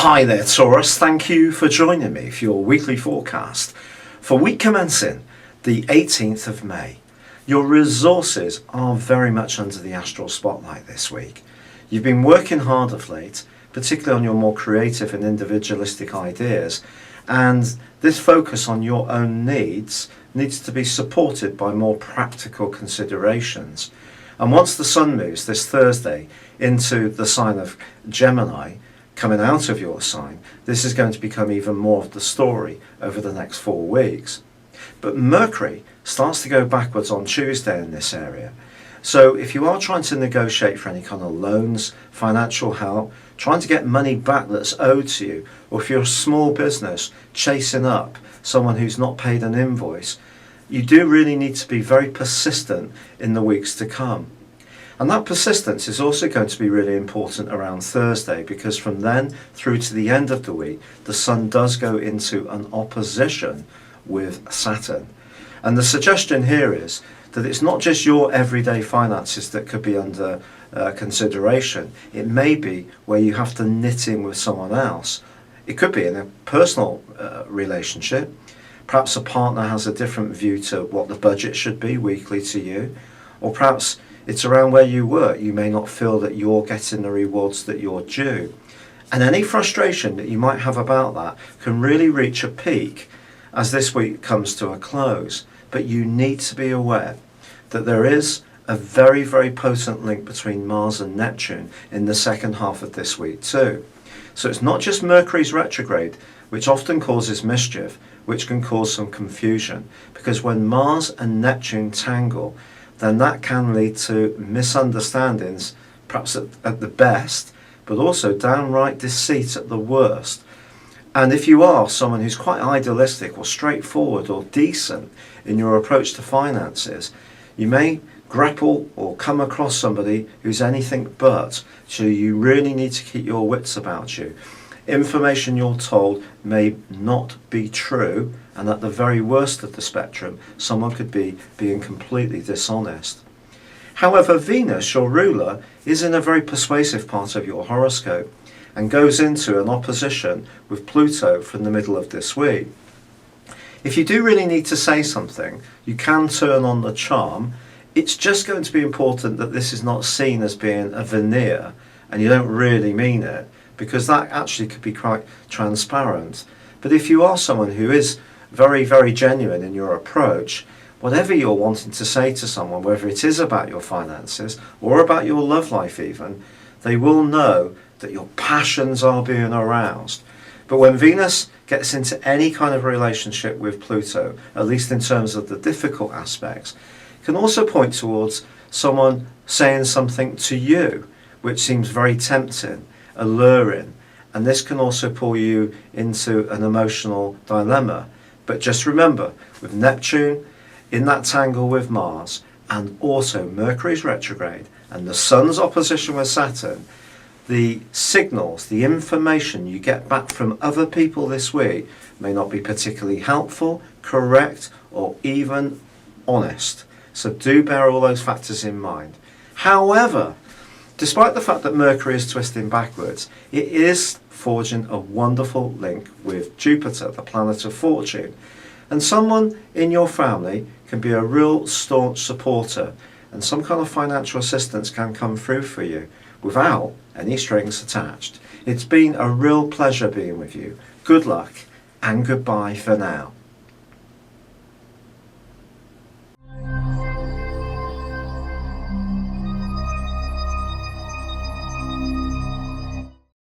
Hi there, Taurus. Thank you for joining me for your weekly forecast for week commencing the 18th of May. Your resources are very much under the astral spotlight this week. You've been working hard of late, particularly on your more creative and individualistic ideas, and this focus on your own needs needs to be supported by more practical considerations. And once the sun moves this Thursday into the sign of Gemini, coming out of your sign, this is going to become even more of the story over the next 4 weeks. But Mercury starts to go backwards on Tuesday in this area. So if you are trying to negotiate for any kind of loans, financial help, trying to get money back that's owed to you, or if you're a small business chasing up someone who's not paid an invoice, you do really need to be very persistent in the weeks to come. And that persistence is also going to be really important around Thursday, because from then through to the end of the week, the sun does go into an opposition with Saturn. And the suggestion here is that it's not just your everyday finances that could be under consideration. It may be where you have to knit in with someone else. It could be in a personal relationship. Perhaps a partner has a different view to what the budget should be weekly to you, or perhaps it's around where you work. You may not feel that you're getting the rewards that you're due. And any frustration that you might have about that can really reach a peak as this week comes to a close. But you need to be aware that there is a very, very potent link between Mars and Neptune in the second half of this week too. So it's not just Mercury's retrograde, which often causes mischief, which can cause some confusion. Because when Mars and Neptune tangle, then that can lead to misunderstandings, perhaps at the best, but also downright deceit at the worst. And if you are someone who's quite idealistic or straightforward or decent in your approach to finances, you may grapple or come across somebody who's anything but. So you really need to keep your wits about you. Information you're told may not be true, and at the very worst of the spectrum, someone could be being completely dishonest. However, Venus, your ruler, is in a very persuasive part of your horoscope and goes into an opposition with Pluto from the middle of this week. If you do really need to say something, you can turn on the charm. It's just going to be important that this is not seen as being a veneer and you don't really mean it, because that actually could be quite transparent. But if you are someone who is very, very genuine in your approach, whatever you're wanting to say to someone, whether it is about your finances or about your love life even, they will know that your passions are being aroused. But when Venus gets into any kind of relationship with Pluto, at least in terms of the difficult aspects, it can also point towards someone saying something to you which seems very tempting, alluring, and this can also pull you into an emotional dilemma. But just remember, with Neptune in that tangle with Mars, and also Mercury's retrograde and the sun's opposition with Saturn, the signals, the information you get back from other people this week may not be particularly helpful, correct, or even honest. So do bear all those factors in mind. However, despite the fact that Mercury is twisting backwards, it is forging a wonderful link with Jupiter, the planet of fortune. And someone in your family can be a real staunch supporter, and some kind of financial assistance can come through for you without any strings attached. It's been a real pleasure being with you. Good luck and goodbye for now.